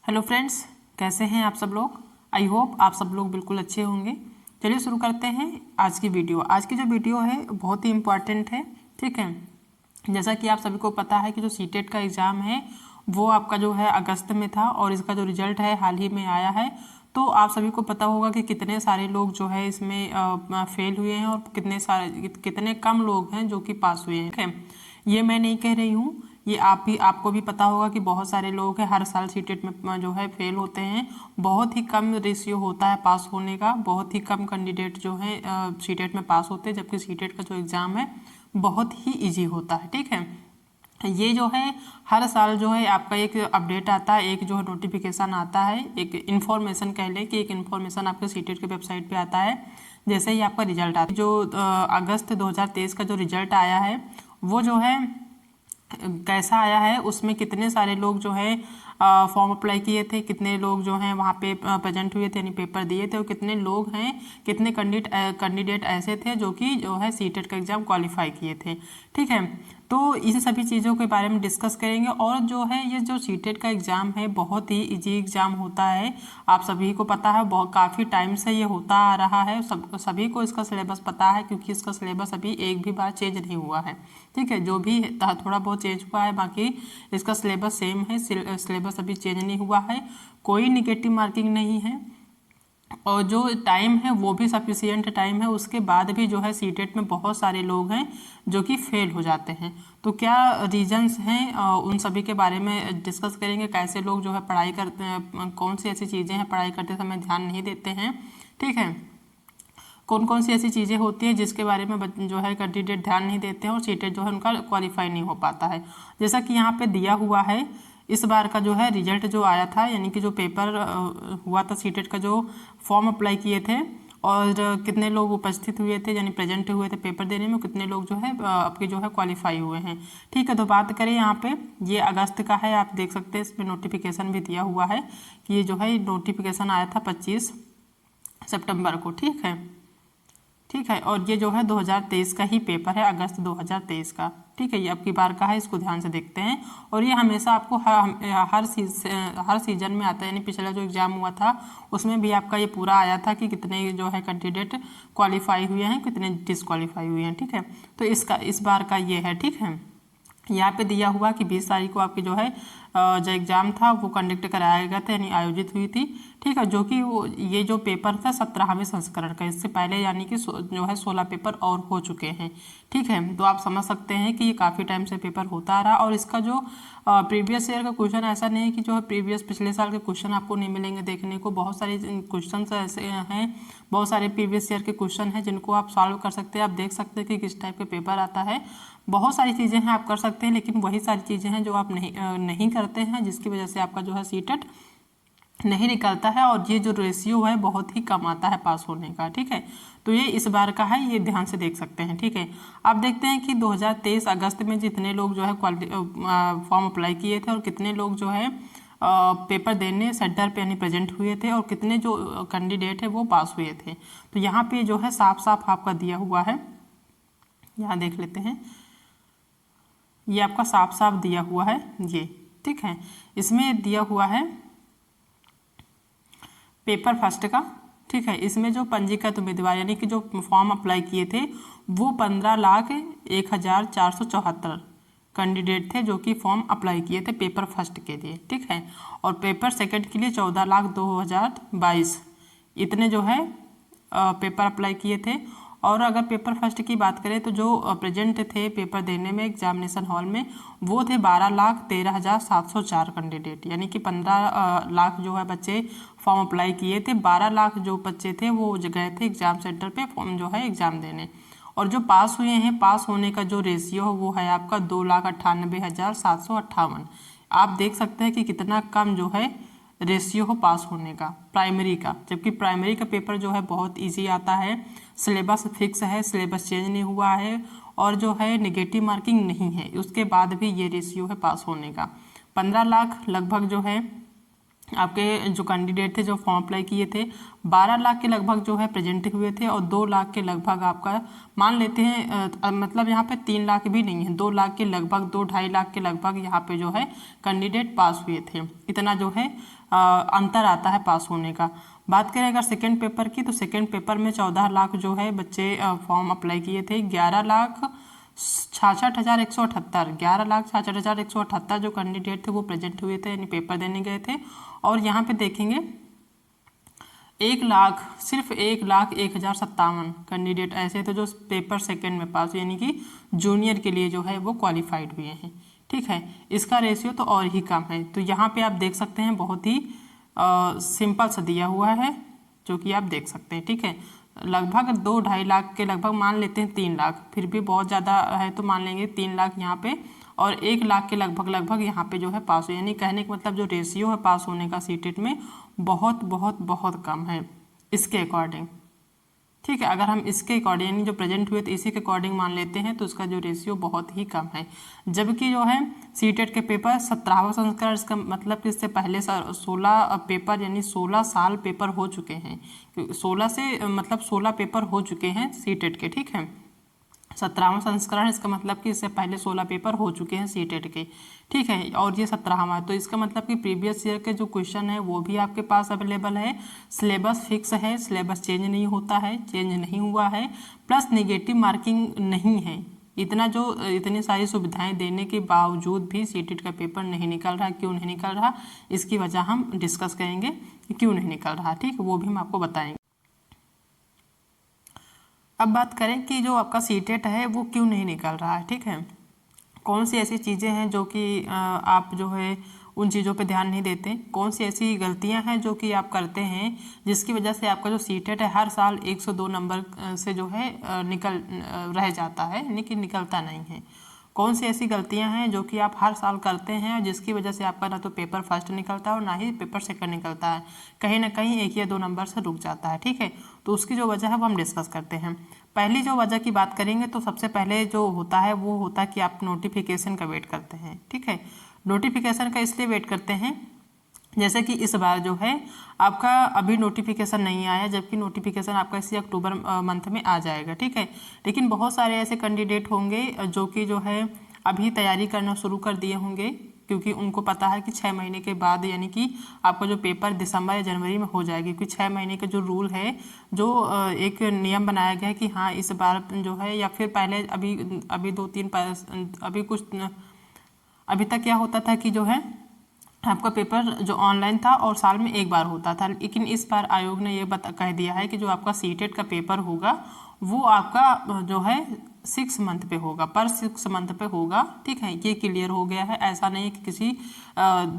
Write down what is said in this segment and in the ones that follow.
Hello friends, कैसे हैं आप सब लोग। आई होप आप सब लोग बिल्कुल अच्छे होंगे। चलिए शुरू करते हैं आज की वीडियो। आज की जो वीडियो है बहुत ही इम्पॉर्टेंट है, ठीक है। जैसा कि आप सभी को पता है कि जो सीटेट का एग्ज़ाम है वो आपका जो है अगस्त में था और इसका जो रिजल्ट है हाल ही में आया है। तो आप सभी को पता होगा कि कितने सारे लोग जो है इसमें फेल हुए हैं और कितने कम लोग हैं जो कि पास हुए हैं, ठीक है। ये मैं नहीं कह रही हूँ, ये आपको भी पता होगा कि बहुत सारे लोग हैं हर साल सीटेट में जो है फेल होते हैं। बहुत ही कम रेशियो होता है पास होने का, बहुत ही कम कैंडिडेट जो है सीटेट में पास होते हैं, जबकि सीटेट का जो एग्ज़ाम है बहुत ही इजी होता है, ठीक है। ये जो है हर साल जो है आपका एक अपडेट आता है, एक जो है नोटिफिकेशन आता है, एक इन्फॉर्मेशन कह लें कि एक इन्फॉर्मेशन आपके सीटेट के वेबसाइट पे आता है। जैसे ही आपका रिजल्ट आता है, जो अगस्त 2023 का जो रिजल्ट आया है वो जो है कैसा आया है, उसमें कितने सारे लोग जो है फॉर्म अप्लाई किए थे, कितने लोग जो हैं वहाँ पे प्रेजेंट हुए थे यानी पेपर दिए थे, और कितने लोग हैं, कितने कैंडिडेट ऐसे थे जो कि जो है सीटेट का एग्ज़ाम क्वालिफाई किए थे, ठीक है। तो इन सभी चीज़ों के बारे में डिस्कस करेंगे। और जो है ये जो सीटेट का एग्ज़ाम है बहुत ही इजी एग्ज़ाम होता है, आप सभी को पता है, बहुत काफ़ी टाइम से ये होता आ रहा है, सभी को इसका सिलेबस पता है, क्योंकि इसका सिलेबस अभी एक भी बार चेंज नहीं हुआ है, ठीक है। जो भी थोड़ा बहुत चेंज हुआ है, बाकी इसका सिलेबस सेम है, सिलेबस अभी चेंज नहीं हुआ है, कोई निगेटिव मार्किंग नहीं है, और जो टाइम है वो भी सफिशियंट टाइम है। उसके बाद भी जो है सीटेट में बहुत सारे लोग हैं जो कि फेल हो जाते हैं। तो क्या रीजंस हैं, उन सभी के बारे में डिस्कस करेंगे। कैसे लोग जो है पढ़ाई करते हैं, कौन सी ऐसी चीज़ें हैं पढ़ाई करते समय ध्यान नहीं देते हैं, ठीक है। कौन कौन सी ऐसी चीज़ें होती हैं जिसके बारे में जो है कैंडिडेट ध्यान नहीं देते हैं और सीटेट जो है उनका क्वालिफाई नहीं हो पाता है। जैसा कि यहाँ पे दिया हुआ है, इस बार का जो है रिजल्ट जो आया था, यानी कि जो पेपर हुआ था सीटेट का, जो फॉर्म अप्लाई किए थे और कितने लोग उपस्थित हुए थे यानी प्रेजेंट हुए थे पेपर देने में, कितने लोग जो है आपके जो है क्वालिफाई हुए हैं, ठीक है। तो बात करें यहाँ पे, ये अगस्त का है, आप देख सकते हैं इसमें नोटिफिकेशन भी दिया हुआ है कि ये जो है नोटिफिकेशन आया था 25 सितंबर को, ठीक है, ठीक है। और ये जो है 2023 का ही पेपर है, अगस्त 2023 का, ठीक है। ये अब की बार का है, इसको ध्यान से देखते हैं। और ये हमेशा आपको हर सीजन में आता है, यानी पिछला जो एग्ज़ाम हुआ था उसमें भी आपका ये पूरा आया था कि कितने जो है कैंडिडेट क्वालिफाई हुए हैं, कितने डिसक्वालीफाई हुए हैं, ठीक है। तो इस बार का ये है, ठीक है। यहाँ पे दिया हुआ कि 20 तारीख को आपकी जो है जो एग्ज़ाम था वो कंडक्ट कराया गया था, यानी आयोजित हुई थी, ठीक है। जो कि वो ये जो पेपर था 17वें संस्करण का, इससे पहले यानी कि जो है 16 पेपर और हो चुके हैं, ठीक है। तो आप समझ सकते हैं कि ये काफ़ी टाइम से पेपर होता आ रहा। और इसका जो प्रीवियस ईयर का क्वेश्चन, ऐसा नहीं है कि जो है पिछले साल के क्वेश्चन आपको नहीं मिलेंगे देखने को, बहुत सारे क्वेश्चन ऐसे हैं, बहुत सारे प्रीवियस ईयर के क्वेश्चन हैं जिनको आप सॉल्व कर सकते हैं। आप देख सकते हैं कि किस टाइप का पेपर आता है, बहुत सारी चीज़ें हैं आप कर सकते हैं, लेकिन वही सारी चीज़ें हैं जो आप नहीं करते हैं, जिसकी वजह से आपका जो है सीटेट नहीं निकलता है और ये जो रेशियो है बहुत ही कम आता है पास होने का, ठीक है। तो ये इस बार का है, ये ध्यान से देख सकते हैं, ठीक है। आप देखते हैं कि 2023 अगस्त में जितने लोग जो है फॉर्म अप्लाई किए थे और कितने लोग जो है पेपर देने सेंटर पे यानी प्रेजेंट हुए थे और कितने जो कैंडिडेट है वो पास हुए थे। तो यहाँ पे जो है साफ साफ आपका दिया हुआ है, यहाँ देख लेते हैं, ये आपका साफ साफ दिया हुआ है ये, ठीक है। इसमें दिया हुआ है पेपर फर्स्ट का, ठीक है। इसमें जो पंजीकृत उम्मीदवार यानी कि जो फॉर्म अप्लाई किए थे वो 15,01,474 कैंडिडेट थे जो कि फॉर्म अप्लाई किए थे पेपर फर्स्ट के लिए, ठीक है। और पेपर सेकंड के लिए 14,02,022 इतने जो है पेपर अप्लाई किए थे। और अगर पेपर फर्स्ट की बात करें तो जो प्रेजेंट थे पेपर देने में एग्जामिनेशन हॉल में वो थे 12,13,704 कैंडिडेट, यानी कि 15 लाख जो है बच्चे फॉर्म अप्लाई किए थे, 12 लाख जो बच्चे थे वो गए थे एग्ज़ाम सेंटर पे फॉर्म जो है एग्ज़ाम देने। और जो पास हुए हैं, पास होने का जो रेशियो वो है आपका 2,98,758। आप देख सकते हैं कि कितना कम जो है रेशियो हो पास होने का प्राइमरी का, जबकि प्राइमरी का पेपर जो है बहुत इजी आता है, सिलेबस फिक्स है, सिलेबस चेंज नहीं हुआ है और जो है नेगेटिव मार्किंग नहीं है, उसके बाद भी ये रेशियो है पास होने का। 15 लाख लगभग जो है आपके जो कैंडिडेट थे जो फॉर्म अप्लाई किए थे 12 लाख के लगभग जो है प्रेजेंट हुए थे, और 2 लाख के लगभग आपका मान लेते हैं मतलब यहाँ पे 3 लाख भी नहीं है, 2 लाख के लगभग 2-2.5 लाख के लगभग यहाँ पे जो है कैंडिडेट पास हुए थे। इतना जो है अंतर आता है पास होने का। बात करें अगर सेकेंड पेपर की, तो सेकेंड पेपर में 14 लाख जो है बच्चे फॉर्म अप्लाई किए थे, 11,66,178 जो कैंडिडेट थे वो प्रेजेंट हुए थे, यानी पेपर देने गए थे। और यहाँ पे देखेंगे 1,01,57 कैंडिडेट ऐसे थे जो पेपर सेकंड में पास हुए, यानी कि जूनियर के लिए जो है वो क्वालिफाइड हुए हैं। ठीक है, इसका रेशियो तो और ही कम है। तो यहाँ पे आप देख सकते हैं बहुत ही सिंपल सा दिया हुआ है जो कि आप देख सकते हैं। ठीक है, लगभग 2-2.5 लाख के लगभग मान लेते हैं, 3 लाख फिर भी बहुत ज़्यादा है तो मान लेंगे 3 लाख यहाँ पे, और 1 लाख के लगभग यहाँ पे जो है पास हो, यानी कहने का मतलब जो रेशियो है पास होने का सीटेट में बहुत बहुत बहुत कम है इसके अकॉर्डिंग। ठीक है, अगर हम इसके अकॉर्डिंग यानी जो प्रेजेंट हुए तो इसी के अकॉर्डिंग मान लेते हैं तो उसका जो रेशियो बहुत ही कम है। जबकि जो है सीटेट के पेपर 17वां संस्करण, इसका मतलब कि इससे पहले 16 पेपर यानी 16 साल पेपर हो चुके हैं, 16 से मतलब 16 पेपर हो चुके हैं सीटेट के। ठीक है, 17वां संस्करण, इसका मतलब कि इससे पहले 16 पेपर हो चुके हैं सीटेट के। ठीक है, और ये 17वां, तो इसका मतलब कि प्रीवियस ईयर के जो क्वेश्चन है वो भी आपके पास अवेलेबल है। सिलेबस फिक्स है, सिलेबस चेंज नहीं होता है, चेंज नहीं हुआ है, प्लस नेगेटिव मार्किंग नहीं है। इतनी सारी सुविधाएं देने के बावजूद भी सीटेट का पेपर नहीं निकल रहा। क्यों नहीं निकल रहा, इसकी वजह हम डिस्कस करेंगे कि क्यों नहीं निकल रहा। ठीक, वो भी हम आपको बताएंगे। अब बात करें कि जो आपका सीटेट है वो क्यों नहीं निकल रहा है। ठीक है, कौन सी ऐसी चीज़ें हैं जो कि आप जो है उन चीज़ों पे ध्यान नहीं देते, कौन सी ऐसी गलतियां हैं जो कि आप करते हैं जिसकी वजह से आपका जो सीटेट है हर साल 102 नंबर से जो है निकल रह जाता है, यानी कि निकलता नहीं है। कौन सी ऐसी गलतियां हैं जो कि आप हर साल करते हैं और जिसकी वजह से आपका ना तो पेपर फर्स्ट निकलता है और ना ही पेपर सेकंड निकलता है, कहीं ना कहीं 1 या 2 नंबर से रुक जाता है। ठीक है, तो उसकी जो वजह है वो हम डिस्कस करते हैं। पहली जो वजह की बात करेंगे तो सबसे पहले जो होता है वो होता है कि आप नोटिफिकेशन का वेट करते हैं। ठीक है, नोटिफिकेशन का इसलिए वेट करते हैं जैसे कि इस बार जो है आपका अभी नोटिफिकेशन नहीं आया, जबकि नोटिफिकेशन आपका इसी अक्टूबर मंथ में आ जाएगा। ठीक है, लेकिन बहुत सारे ऐसे कैंडिडेट होंगे जो कि जो है अभी तैयारी करना शुरू कर दिए होंगे, क्योंकि उनको पता है कि 6 महीने के बाद यानी कि आपका जो पेपर दिसंबर या जनवरी में हो जाएगी, क्योंकि 6 महीने का जो रूल है, जो एक नियम बनाया गया है कि हाँ इस बार जो है, या फिर पहले अभी 2-3 अभी तक क्या होता था कि जो है आपका पेपर जो ऑनलाइन था और साल में एक बार होता था, लेकिन इस बार आयोग ने ये कह दिया है कि जो आपका सीटेट का पेपर होगा वो आपका जो है 6 मंथ पे होगा, पर 6 मंथ पे होगा। ठीक है, ये क्लियर हो गया है, ऐसा नहीं कि किसी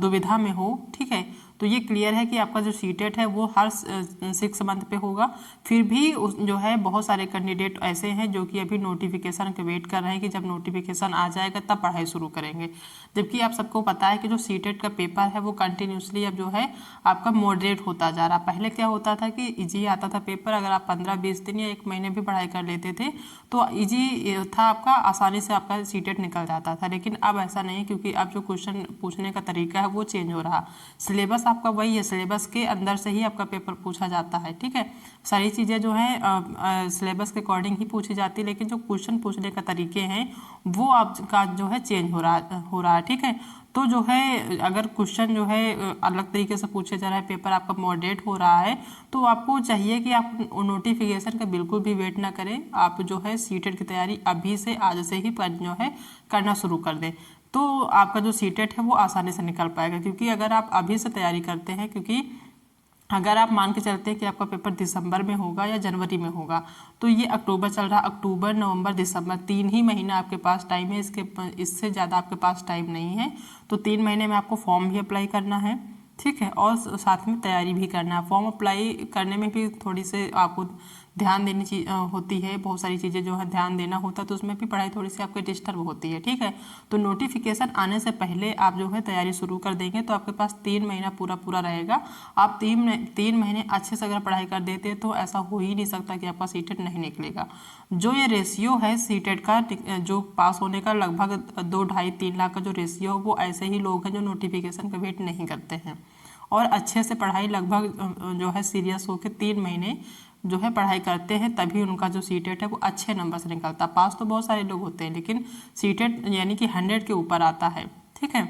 दुविधा में हो। ठीक है, तो ये क्लियर है कि आपका जो सीटेट है वो हर 6 मंथ पे होगा। फिर भी जो है बहुत सारे कैंडिडेट ऐसे हैं जो कि अभी नोटिफिकेशन के वेट कर रहे हैं कि जब नोटिफिकेशन आ जाएगा तब पढ़ाई शुरू करेंगे, जबकि आप सबको पता है कि जो सीटेट का पेपर है वो कंटिन्यूसली अब जो है आपका मॉडरेट होता जा रहा। पहले क्या होता था कि ईजी आता था पेपर, अगर आप 15-20 दिन या 1 महीने भी पढ़ाई कर लेते थे तो ईजी था आपका, आसानी से आपका सीटेट निकल जाता था। लेकिन अब ऐसा नहीं, क्योंकि अब जो क्वेश्चन पूछने का तरीका है वो चेंज हो रहा। सिलेबस आपका वही है, सिलेबस के अंदर से ही आपका पेपर पूछा जाता है। ठीक है, सारी चीज़ें जो हैं सिलेबस के अकॉर्डिंग ही पूछी जाती है, लेकिन जो क्वेश्चन पूछने का तरीके हैं वो आपका जो है चेंज हो रहा है। ठीक है, तो जो है अगर क्वेश्चन जो है अलग तरीके से पूछे जा रहा है, पेपर आपका मॉडरेट हो रहा है, तो आपको चाहिए कि आप नोटिफिकेशन का बिल्कुल भी वेट ना करें। आप जो है सीटेट की तैयारी अभी से, आज से ही जो है करना शुरू कर दें, तो आपका जो सीटेट है वो आसानी से निकल पाएगा। क्योंकि अगर आप अभी से तैयारी करते हैं, क्योंकि अगर आप मान के चलते हैं कि आपका पेपर दिसंबर में होगा या जनवरी में होगा, तो ये अक्टूबर चल रहा, अक्टूबर नवंबर दिसंबर 3 ही महीना आपके पास टाइम है, इससे ज़्यादा आपके पास टाइम नहीं है। तो 3 महीने में आपको फॉर्म भी अप्लाई करना है। ठीक है, और साथ में तैयारी भी करना है। फॉर्म अप्लाई करने में भी थोड़ी से आपको ध्यान देनी चीज होती है, बहुत सारी चीज़ें जो है ध्यान देना होता है, तो उसमें भी पढ़ाई थोड़ी सी आपकी डिस्टर्ब होती है। ठीक है, तो नोटिफिकेशन आने से पहले आप जो है तैयारी शुरू कर देंगे तो आपके पास 3 महीना पूरा रहेगा। आप 3 महीने अच्छे से अगर पढ़ाई कर देते हैं तो ऐसा हो ही नहीं सकता कि आपका सीटेट नहीं निकलेगा। जो ये रेशियो है सीटेट का जो पास होने का, लगभग 2-2.5-3 लाख का जो रेशियो है, वो ऐसे ही लोग हैं जो नोटिफिकेशन का वेट नहीं करते हैं और अच्छे से पढ़ाई लगभग जो है सीरियस होकर 3 महीने जो है पढ़ाई करते हैं, तभी उनका जो सीटेट है वो अच्छे नंबर से निकलता है। पास तो बहुत सारे लोग होते हैं लेकिन सीटेट यानी कि 100 के ऊपर आता है। ठीक है,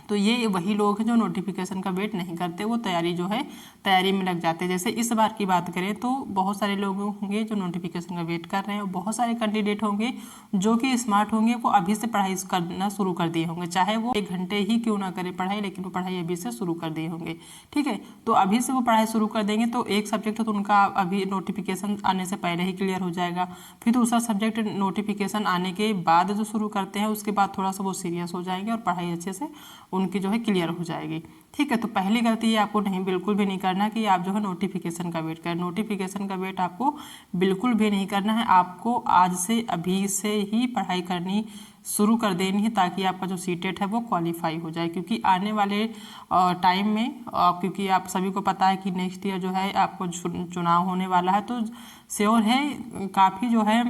तो ये वही लोग हैं जो नोटिफिकेशन का वेट नहीं करते, वो तैयारी में लग जाते हैं। जैसे इस बार की बात करें तो बहुत सारे लोग होंगे जो नोटिफिकेशन का वेट कर रहे हैं और बहुत सारे कैंडिडेट होंगे जो कि स्मार्ट होंगे, वो अभी से पढ़ाई करना शुरू कर दिए होंगे, चाहे वो 1 घंटे ही क्यों ना करें पढ़ाई, लेकिन वो पढ़ाई अभी से शुरू कर दिए होंगे। ठीक है, तो अभी से वो पढ़ाई शुरू कर देंगे तो एक सब्जेक्ट तो उनका अभी नोटिफिकेशन आने से पहले ही क्लियर हो जाएगा। फिर दूसरा सब्जेक्ट नोटिफिकेशन आने के बाद जो शुरू करते हैं उसके बाद थोड़ा सा वो सीरियस हो जाएंगे और पढ़ाई अच्छे से उनकी जो है क्लियर हो जाएगी। ठीक है, तो पहली गलती ये आपको बिल्कुल भी नहीं करना कि आप जो है नोटिफिकेशन का वेट करें। नोटिफिकेशन का वेट आपको बिल्कुल भी नहीं करना है, आपको आज से अभी से ही पढ़ाई करनी शुरू कर देनी है ताकि आपका जो सीटेट है वो क्वालिफाई हो जाए। क्योंकि आने वाले टाइम में क्योंकि आप सभी को पता है कि नेक्स्ट ईयर जो है आपको चुनाव होने वाला है, तो श्योर है काफ़ी जो है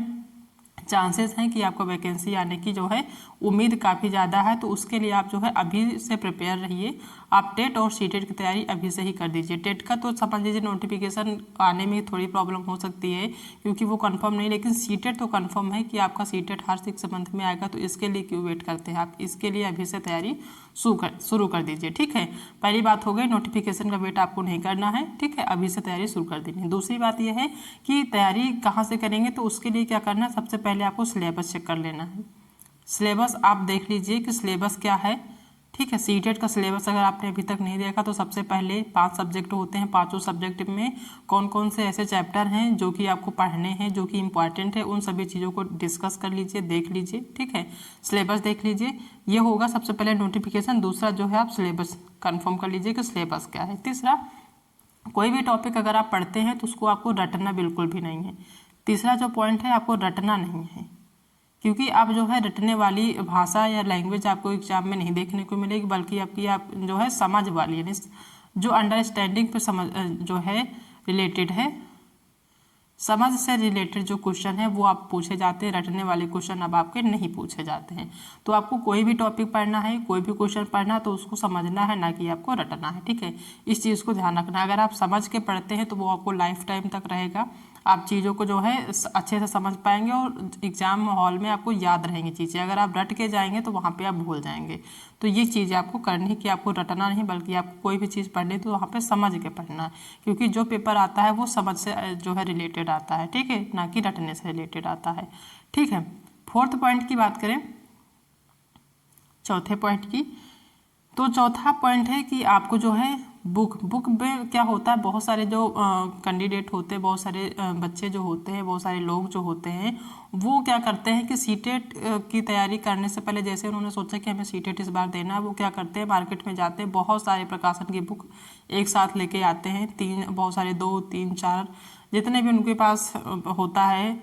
चांसेस हैं कि आपको वैकेंसी आने की जो है उम्मीद काफ़ी ज़्यादा है। तो उसके लिए आप जो है अभी से प्रिपेयर रहिए। आप टेट और सीटेट की तैयारी अभी से ही कर दीजिए। टेट का तो समझ लीजिए नोटिफिकेशन आने में थोड़ी प्रॉब्लम हो सकती है क्योंकि वो कंफर्म नहीं, लेकिन सीटेट तो कंफर्म है कि आपका सीटेट हर 6 मंथ में आएगा। तो इसके लिए क्यों वेट करते हैं, आप इसके लिए अभी से तैयारी शुरू कर दीजिए। ठीक है, पहली बात हो गई, नोटिफिकेशन का वेट आपको नहीं करना है। ठीक है, अभी से तैयारी शुरू कर देनी है। दूसरी बात यह है कि तैयारी कहाँ से करेंगे, तो उसके लिए क्या करना है, सबसे पहले आपको सिलेबस चेक कर लेना है। सिलेबस आप देख लीजिए कि सिलेबस क्या है। ठीक है, सीटेट का सिलेबस अगर आपने अभी तक नहीं देखा तो सबसे पहले 5 सब्जेक्ट होते हैं, 5 सब्जेक्ट में कौन कौन से ऐसे चैप्टर हैं जो कि आपको पढ़ने हैं, जो कि इंपॉर्टेंट है, उन सभी चीज़ों को डिस्कस कर लीजिए, देख लीजिए। ठीक है, सिलेबस देख लीजिए, ये होगा सबसे पहले नोटिफिकेशन। दूसरा जो है आप सिलेबस कन्फर्म कर लीजिए कि सिलेबस क्या है। तीसरा, कोई भी टॉपिक अगर आप पढ़ते हैं तो उसको आपको रटना बिल्कुल भी नहीं है। तीसरा जो पॉइंट है, आपको रटना नहीं है, क्योंकि आप जो है रटने वाली भाषा या लैंग्वेज आपको एग्जाम में नहीं देखने को मिलेगी, बल्कि आपकी आप जो है समझ वाली यानी जो अंडरस्टैंडिंग पे समझ जो है रिलेटेड है, समझ से रिलेटेड जो क्वेश्चन है वो आप पूछे जाते हैं। रटने वाले क्वेश्चन अब आपके नहीं पूछे जाते हैं। तो आपको कोई भी टॉपिक पढ़ना है, कोई भी क्वेश्चन पढ़ना है तो उसको समझना है, ना कि आपको रटना है। ठीक है, इस चीज़ को ध्यान रखना। अगर आप समझ के पढ़ते हैं तो वो आपको लाइफ टाइम तक रहेगा। आप चीज़ों को जो है अच्छे से समझ पाएंगे और एग्जाम हॉल में आपको याद रहेंगी चीज़ें। अगर आप रट के जाएंगे तो वहाँ पे आप भूल जाएंगे। तो ये चीज़ आपको करनी है कि आपको रटना नहीं, बल्कि आपको कोई भी चीज़ पढ़नी तो वहाँ पे समझ के पढ़ना है, क्योंकि जो पेपर आता है वो समझ से जो है रिलेटेड आता है। ठीक है, ना कि रटने से रिलेटेड आता है। ठीक है, 4th पॉइंट की बात करें, चौथे पॉइंट की, तो चौथा पॉइंट है कि आपको जो है बुक में क्या होता है, बहुत सारे जो कैंडिडेट होते हैं, बहुत सारे बच्चे जो होते हैं, बहुत सारे लोग जो होते हैं, वो क्या करते हैं कि सीटेट की तैयारी करने से पहले, जैसे उन्होंने सोचा कि हमें सीटेट इस बार देना है, वो क्या करते हैं, मार्केट में जाते हैं, बहुत सारे प्रकाशन की बुक एक साथ लेके आते हैं, बहुत सारे 2, 3, 4 जितने भी उनके पास होता है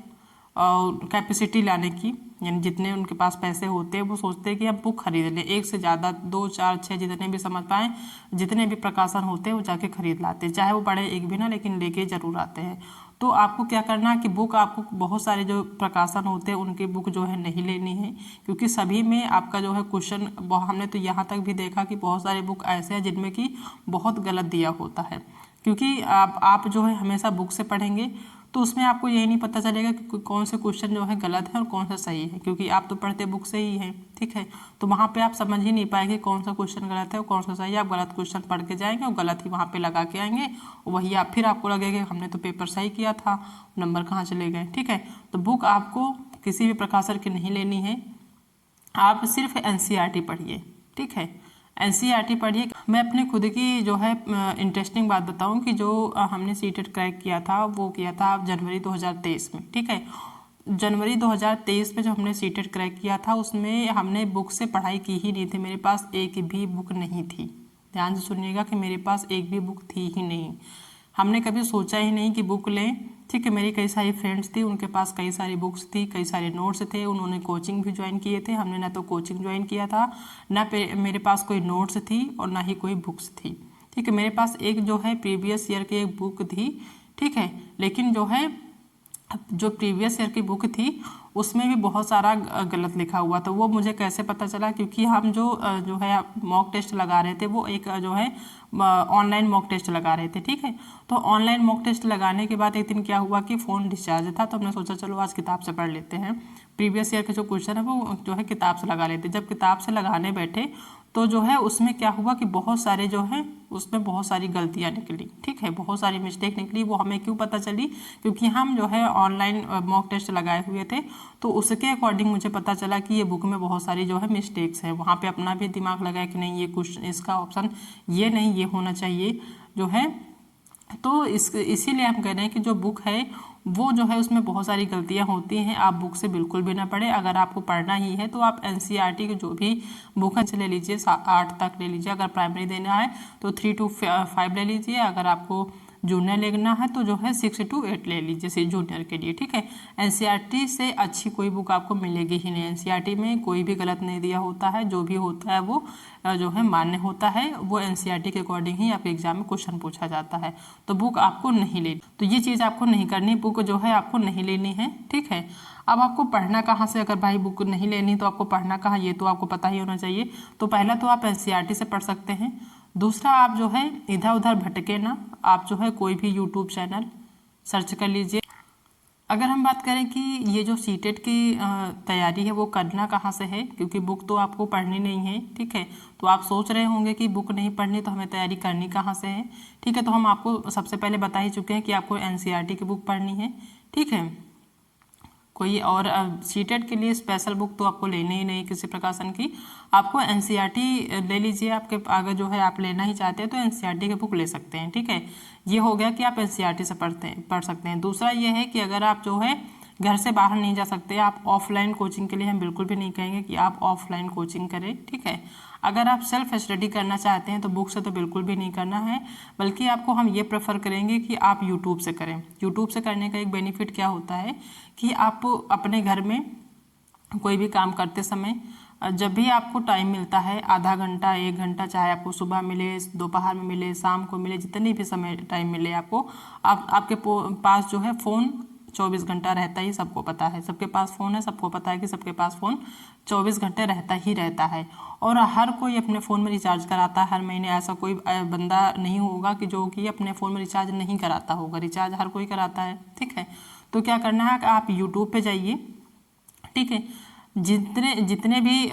कैपेसिटी लाने की, यानी जितने उनके पास पैसे होते हैं, वो सोचते हैं कि हम बुक खरीद लें, एक से ज़्यादा 2, 4, 6 जितने भी समझ पाएँ, जितने भी प्रकाशन होते हैं वो जाके खरीद लाते हैं, चाहे वो बड़े एक भी ना, लेकिन लेके जरूर आते हैं। तो आपको क्या करना है कि बुक आपको बहुत सारे जो प्रकाशन होते हैं उनकी बुक जो है नहीं लेनी है, क्योंकि सभी में आपका जो है क्वेश्चन, हमने तो यहाँ तक भी देखा कि बहुत सारे बुक ऐसे हैं जिनमें कि बहुत गलत दिया होता है। क्योंकि आप जो है हमेशा बुक से पढ़ेंगे तो उसमें आपको यही नहीं पता चलेगा कि कौन से क्वेश्चन जो है गलत है और कौन सा सही है, क्योंकि आप तो पढ़ते बुक से ही हैं। ठीक है, तो वहाँ पे आप समझ ही नहीं पाएंगे कौन सा क्वेश्चन गलत है और कौन सा सही है। आप गलत क्वेश्चन पढ़ के जाएंगे और गलत ही वहाँ पे लगा के आएंगे, वही आप फिर आपको लगेगा हमने तो पेपर सही किया था, नंबर कहाँ चले गए। ठीक है, तो बुक आपको किसी भी प्रकाशन की नहीं लेनी है, आप सिर्फ NCERT पढ़िए। ठीक है, NCERT पढ़िए। मैं अपने खुद की जो है इंटरेस्टिंग बात बताऊं कि जो हमने सीटेट क्रैक किया था वो किया था जनवरी 2023 में। ठीक है, जनवरी 2023 में जो हमने सीटेट क्रैक किया था उसमें हमने बुक से पढ़ाई की ही नहीं थी, मेरे पास एक भी बुक नहीं थी। ध्यान से सुनिएगा कि मेरे पास एक भी बुक थी ही नहीं। हमने कभी सोचा ही नहीं कि बुक लें ठीक है। मेरी कई सारी फ्रेंड्स थी, उनके पास कई सारी बुक्स थी, कई सारे नोट्स थे, उन्होंने कोचिंग भी ज्वाइन किए थे। हमने ना तो कोचिंग ज्वाइन किया था, ना मेरे पास कोई नोट्स थी और ना ही कोई बुक्स थी। ठीक है, मेरे पास एक जो है प्रीवियस ईयर की एक बुक थी। ठीक है, लेकिन जो है जो प्रीवियस ईयर की बुक थी उसमें भी बहुत सारा गलत लिखा हुआ था। वो मुझे कैसे पता चला, क्योंकि हम जो है मॉक टेस्ट लगा रहे थे, वो एक जो है ऑनलाइन मॉक टेस्ट लगा रहे थे। ठीक है, तो ऑनलाइन मॉक टेस्ट लगाने के बाद एक दिन क्या हुआ कि फ़ोन डिस्चार्ज था, तो हमने सोचा चलो आज किताब से पढ़ लेते हैं। प्रीवियस ईयर के जो क्वेश्चन है वो जो है किताब से लगा लेते। जब किताब से लगाने बैठे तो जो है उसमें क्या हुआ कि बहुत सारे जो है उसमें बहुत सारी गलतियां निकली। ठीक है, बहुत सारी मिस्टेक निकली। वो हमें क्यों पता चली, क्योंकि हम जो है ऑनलाइन मॉक टेस्ट लगाए हुए थे, तो उसके अकॉर्डिंग मुझे पता चला कि ये बुक में बहुत सारी जो है मिस्टेक्स हैं। वहाँ पे अपना भी दिमाग लगाया कि नहीं ये क्वेश्चन, इसका ऑप्शन ये नहीं, ये होना चाहिए जो है। तो इसीलिए हम कह रहे हैं कि जो बुक है वो जो है उसमें बहुत सारी गलतियां होती हैं। आप बुक से बिल्कुल भी ना पढ़ें। अगर आपको पढ़ना ही है तो आप एनसीईआरटी की जो भी बुक है ले लीजिए, 8 तक ले लीजिए। अगर प्राइमरी देना है तो 3 to 5 ले लीजिए। अगर आपको जूनियर लेना है तो जो है 6 to 8 ले लीजिए जूनियर के लिए। ठीक है, एनसीईआरटी से अच्छी कोई बुक आपको मिलेगी ही नहीं। एनसीईआरटी में कोई भी गलत नहीं दिया होता है, जो भी होता है वो जो है मान्य होता है। वो एनसीईआरटी के अकॉर्डिंग ही आपके एग्जाम में क्वेश्चन पूछा जाता है। तो बुक आपको नहीं लेनी, तो ये चीज़ आपको नहीं करनी, बुक जो है आपको नहीं लेनी है। ठीक है, अब आपको पढ़ना कहाँ से, अगर भाई बुक नहीं लेनी तो आपको पढ़ना कहाँ, ये तो आपको पता ही होना चाहिए। तो पहला तो आप एनसीईआरटी से पढ़ सकते हैं। दूसरा, आप जो है इधर उधर भटके ना, आप जो है कोई भी यूट्यूब चैनल सर्च कर लीजिए। अगर हम बात करें कि ये जो सीटेट की तैयारी है वो करना कहाँ से है, क्योंकि बुक तो आपको पढ़नी नहीं है। ठीक है, तो आप सोच रहे होंगे कि बुक नहीं पढ़नी तो हमें तैयारी करनी कहाँ से है। ठीक है, तो हम आपको सबसे पहले बता ही चुके हैं कि आपको एनसीईआरटी की बुक पढ़नी है। ठीक है, कोई और सीटेट के लिए स्पेशल बुक तो आपको लेनी ही नहीं किसी प्रकाशन की। आपको एनसीईआरटी ले लीजिए। आपके अगर जो है आप लेना ही चाहते हैं तो एनसीईआरटी की बुक ले सकते हैं। ठीक है, ये हो गया कि आप एनसीईआरटी से पढ़ सकते हैं। दूसरा ये है कि अगर आप जो है घर से बाहर नहीं जा सकते, आप ऑफलाइन कोचिंग के लिए हम बिल्कुल भी नहीं कहेंगे कि आप ऑफलाइन कोचिंग करें। ठीक है, अगर आप सेल्फ स्टडी करना चाहते हैं तो बुक से तो बिल्कुल भी नहीं करना है, बल्कि आपको हम ये प्रेफर करेंगे कि आप यूट्यूब से करें। यूट्यूब से करने का एक बेनिफिट क्या होता है कि आप अपने घर में कोई भी काम करते समय जब भी आपको टाइम मिलता है, आधा घंटा 1 घंटा, चाहे आपको सुबह मिले, दोपहर में मिले, शाम को मिले, जितनी भी समय टाइम मिले आपको, आपके पास जो है फ़ोन 24 घंटा रहता ही, सबको पता है। सबके पास फ़ोन है, सबको पता है कि सबके पास फ़ोन 24 घंटे रहता ही रहता है। और हर कोई अपने फ़ोन में रिचार्ज कराता है हर महीने। ऐसा कोई बंदा नहीं होगा कि जो कि अपने फ़ोन में रिचार्ज नहीं कराता होगा। रिचार्ज हर कोई कराता है। ठीक है, तो क्या करना है कि आप यूट्यूब पे जाइए। ठीक है, जितने भी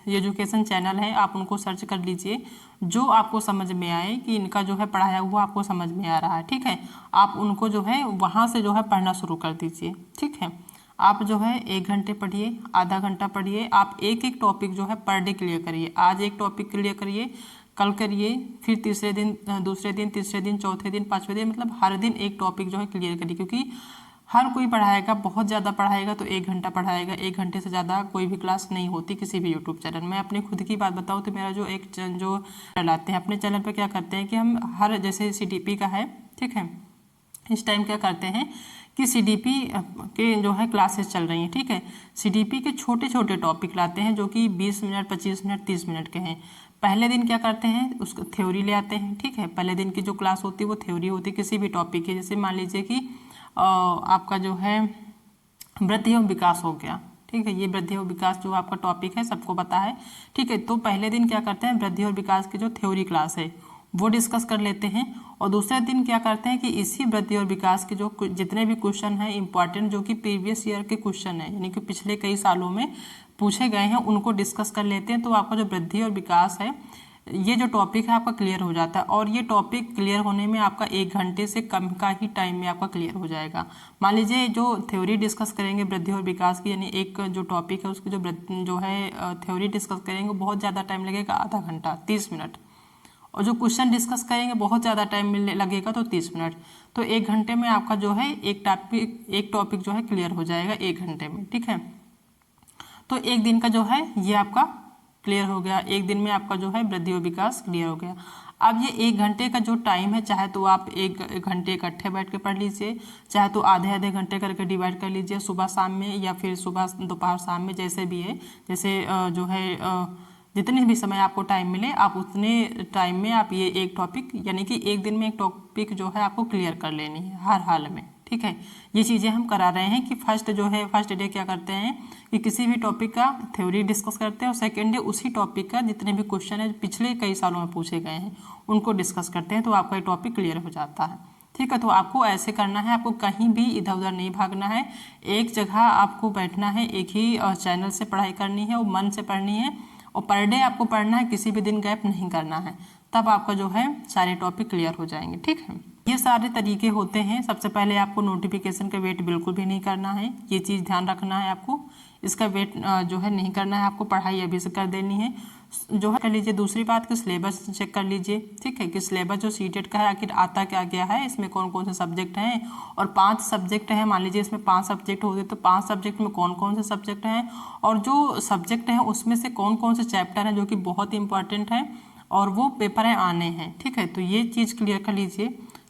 एजुकेशन चैनल हैं आप उनको सर्च कर लीजिए, जो आपको समझ में आए कि इनका जो है पढ़ाया हुआ आपको समझ में आ रहा है। ठीक है, आप उनको जो है वहाँ से जो है पढ़ना शुरू कर दीजिए। ठीक है, आप जो है 1 घंटे पढ़िए, आधा घंटा पढ़िए। आप एक एक टॉपिक जो है पर डे क्लियर करिए। आज एक टॉपिक क्लियर करिए, कल करिए, फिर तीसरे दिन, दूसरे दिन, तीसरे दिन, चौथे दिन, 5वें दिन, मतलब हर दिन एक टॉपिक जो है क्लियर करिए। क्योंकि हर कोई पढ़ाएगा, बहुत ज़्यादा पढ़ाएगा तो 1 घंटा पढ़ाएगा। 1 घंटे से ज़्यादा कोई भी क्लास नहीं होती किसी भी यूट्यूब चैनल। मैं अपनी खुद की बात बताऊँ तो मेरा जो जो चलाते हैं अपने चैनल पे, क्या करते हैं कि हम हर, जैसे CDP का है, ठीक है, इस टाइम क्या करते हैं कि CDP के जो है क्लासेस चल रही हैं। ठीक है, CDP के छोटे छोटे टॉपिक लाते हैं जो कि 20 मिनट, 25 मिनट, 30 मिनट के हैं। पहले दिन क्या करते हैं, उसको थ्योरी ले आते हैं। ठीक है, पहले दिन की जो क्लास होती है वो थ्योरी होती है किसी भी टॉपिक की। जैसे मान लीजिए कि आपका जो है वृद्धि एवं विकास हो गया। ठीक है, ये वृद्धि और विकास जो आपका टॉपिक है सबको पता है। ठीक है, तो पहले दिन क्या करते हैं, वृद्धि और विकास की जो थ्योरी क्लास है वो डिस्कस कर लेते हैं। और दूसरे दिन क्या करते हैं कि इसी वृद्धि और विकास के जो जितने भी क्वेश्चन हैं इंपॉर्टेंट, जो कि प्रीवियस ईयर के क्वेश्चन हैं, यानी कि पिछले कई सालों में पूछे गए हैं, उनको डिस्कस कर लेते हैं। तो आपका जो वृद्धि और विकास है, ये जो टॉपिक है आपका क्लियर हो जाता है। और ये टॉपिक क्लियर होने में आपका 1 घंटे से कम का ही टाइम में आपका क्लियर हो जाएगा। मान लीजिए जो थ्योरी डिस्कस करेंगे वृद्धि और विकास की, यानी एक जो टॉपिक है उसकी जो है थ्योरी डिस्कस करेंगे, बहुत ज़्यादा टाइम लगेगा, आधा घंटा, 30 मिनट। और जो क्वेश्चन डिस्कस करेंगे बहुत ज़्यादा टाइम मिलने लगेगा, तो 30 मिनट। तो 1 घंटे में आपका जो है एक टॉपिक जो है क्लियर हो जाएगा 1 घंटे में। ठीक है, तो 1 दिन का जो है ये आपका क्लियर हो गया। 1 दिन में आपका जो है वृद्धि और विकास क्लियर हो गया। अब ये 1 घंटे का जो टाइम है, चाहे तो आप एक घंटे इकट्ठे बैठ के पढ़ लीजिए, चाहे तो आधे आधे घंटे करके डिवाइड कर लीजिए, सुबह शाम में या फिर सुबह दोपहर शाम में, जैसे भी है। जैसे जो है जितने भी समय आपको टाइम मिले आप उतने टाइम में आप ये एक टॉपिक, यानी कि एक दिन में एक टॉपिक जो है आपको क्लियर कर लेनी है हर हाल में, ठीक है। ये चीज़ें हम करा रहे हैं कि फर्स्ट डे क्या करते हैं कि किसी भी टॉपिक का थ्योरी डिस्कस करते हैं, और सेकेंड डे उसी टॉपिक का जितने भी क्वेश्चन है पिछले कई सालों में पूछे गए हैं उनको डिस्कस करते हैं, तो आपका ये टॉपिक क्लियर हो जाता है, ठीक है। तो आपको ऐसे करना है, आपको कहीं भी इधर उधर नहीं भागना है, एक जगह आपको बैठना है, एक ही चैनल से पढ़ाई करनी है, वो मन से पढ़नी है, और पर डे आपको पढ़ना है, किसी भी दिन गैप नहीं करना है, तब आपका जो है सारे टॉपिक क्लियर हो जाएंगे, ठीक है। ये सारे तरीके होते हैं। सबसे पहले आपको नोटिफिकेशन का वेट बिल्कुल भी नहीं करना है, ये चीज़ ध्यान रखना है आपको, इसका वेट जो है नहीं करना है, आपको पढ़ाई अभी से कर देनी है, जो है कर लीजिए। दूसरी बात कि सिलेबस चेक कर लीजिए, ठीक है, कि सिलेबस जो सीटेट का है आखिर आता क्या क्या है, इसमें कौन कौन से सब्जेक्ट हैं, और 5 सब्जेक्ट हैं, मान लीजिए इसमें 5 सब्जेक्ट होते तो 5 सब्जेक्ट में कौन कौन से सब्जेक्ट हैं, और जो सब्जेक्ट हैं उसमें से कौन कौन से चैप्टर हैं जो कि बहुत इंपॉर्टेंट है और वो पेपर है आने हैं, ठीक है। तो ये चीज़ क्लियर कर लीजिए।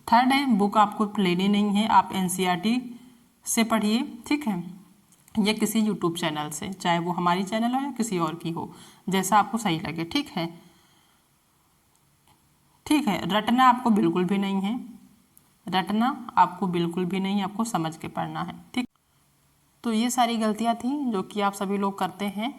थर्ड है, बुक आपको लेनी नहीं है, आप NCERT से पढ़िए, ठीक है, या किसी यूट्यूब चैनल से, चाहे वो हमारी चैनल हो या किसी और की हो, जैसा आपको सही लगे, ठीक है। ठीक है, रटना आपको बिल्कुल भी नहीं है, रटना आपको बिल्कुल भी नहीं, आपको समझ के पढ़ना है, ठीक। तो ये सारी गलतियाँ थी जो कि आप सभी लोग करते हैं,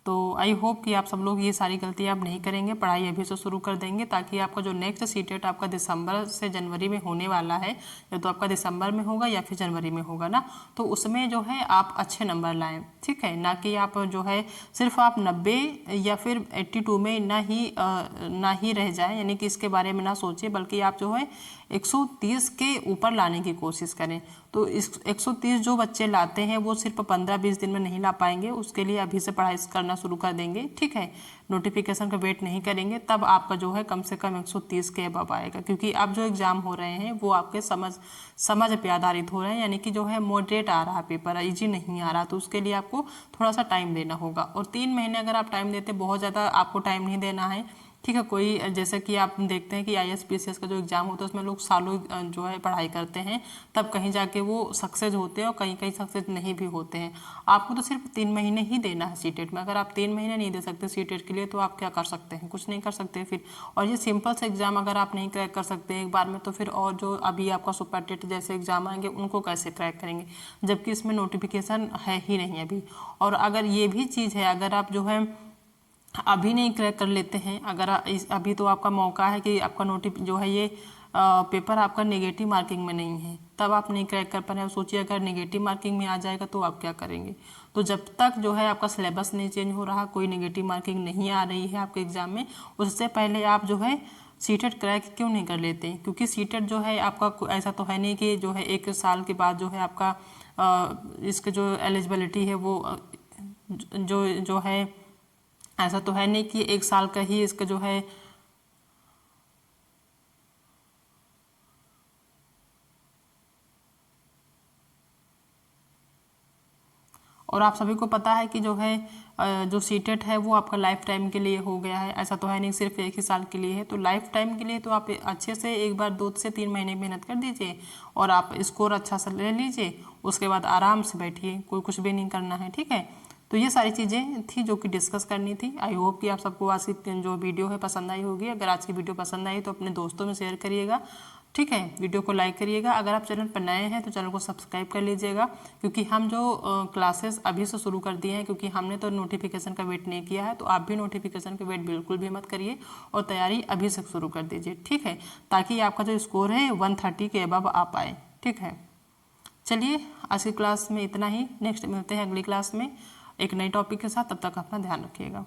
तो आई होप कि आप सब लोग ये सारी गलतियाँ आप नहीं करेंगे, पढ़ाई अभी से शुरू कर देंगे, ताकि आपका जो नेक्स्ट सीटेट आपका दिसंबर से जनवरी में होने वाला है, या तो आपका दिसंबर में होगा या फिर जनवरी में होगा ना, तो उसमें जो है आप अच्छे नंबर लाएं, ठीक है, ना कि आप जो है सिर्फ आप 90 या फिर 82 में ना ही रह जाएं, यानी कि इसके बारे में ना सोचें, बल्कि आप जो है 130 के ऊपर लाने की कोशिश करें। तो इस 130 जो बच्चे लाते हैं वो सिर्फ 15-20 दिन में नहीं ला पाएंगे, उसके लिए अभी से पढ़ाई करना शुरू कर देंगे, ठीक है। नोटिफिकेशन का वेट नहीं करेंगे, तब आपका जो है कम से कम 130 के अबव आएगा, क्योंकि अब जो एग्जाम हो रहे हैं वो आपके समझ पे आधारित हो रहे हैं, यानी कि जो है मॉडरेट आ रहा है पेपर, ईजी नहीं आ रहा, तो उसके लिए आपको थोड़ा सा टाइम देना होगा। और 3 महीने अगर आप टाइम देते, बहुत ज़्यादा आपको टाइम नहीं देना है, ठीक है। कोई जैसे कि आप देखते हैं कि IAS-PCS का जो एग्ज़ाम होता है उसमें लोग सालों जो है पढ़ाई करते हैं, तब कहीं जाके वो सक्सेस होते हैं और कहीं कहीं सक्सेस नहीं भी होते हैं। आपको तो सिर्फ 3 महीने ही देना है सीटेट में, अगर आप 3 महीने नहीं दे सकते सीटेट के लिए तो आप क्या कर सकते हैं, कुछ नहीं कर सकते फिर। और ये सिंपल से एग्ज़ाम अगर आप नहीं क्रैक कर सकते एक बार में, तो फिर और जो अभी आपका सुपर टेट जैसे एग्ज़ाम आएंगे उनको कैसे क्रैक करेंगे, जबकि इसमें नोटिफिकेशन है ही नहीं अभी। और अगर ये भी चीज़ है, अगर आप जो है अभी नहीं क्रैक कर लेते हैं, अगर अभी तो आपका मौका है कि आपका जो है ये पेपर आपका नेगेटिव मार्किंग में नहीं है, तब आप नहीं क्रैक कर पा रहे हैं। सोचिए अगर नेगेटिव मार्किंग में आ जाएगा तो आप क्या करेंगे। तो जब तक जो है आपका सिलेबस नहीं चेंज हो रहा, कोई नेगेटिव मार्किंग नहीं आ रही है आपके एग्ज़ाम में, उससे पहले आप जो है सीटेट क्रैक क्यों नहीं कर लेते, क्योंकि सीटेट जो है आपका ऐसा तो है नहीं कि जो है 1 साल के बाद जो है आपका इसका जो एलिजिबिलिटी है वो जो है, ऐसा तो है नहीं कि 1 साल का ही इसका जो है और आप सभी को पता है कि जो है जो सीटेट है वो आपका लाइफ टाइम के लिए हो गया है, ऐसा तो है नहीं सिर्फ 1 ही साल के लिए है। तो लाइफ टाइम के लिए तो आप अच्छे से एक बार 2 से 3 महीने मेहनत कर दीजिए और आप स्कोर अच्छा सा ले लीजिए, उसके बाद आराम से बैठिए, कोई कुछ भी नहीं करना है, ठीक है। तो ये सारी चीज़ें थी जो कि डिस्कस करनी थी। आई होप कि आप सबको आज की जो वीडियो है पसंद आई होगी। अगर आज की वीडियो पसंद आई तो अपने दोस्तों में शेयर करिएगा, ठीक है। वीडियो को लाइक करिएगा। अगर आप चैनल पर नए हैं तो चैनल को सब्सक्राइब कर लीजिएगा, क्योंकि हम जो क्लासेस अभी से शुरू कर दिए हैं, क्योंकि हमने तो नोटिफिकेशन का वेट नहीं किया है, तो आप भी नोटिफिकेशन का वेट बिल्कुल भी मत करिए और तैयारी अभी से शुरू कर दीजिए, ठीक है, ताकि आपका जो स्कोर है 130 के अबव आ पाए, ठीक है। चलिए आज की क्लास में इतना ही, नेक्स्ट मिलते हैं अगली क्लास में एक नए टॉपिक के साथ, तब तक अपना ध्यान रखिएगा।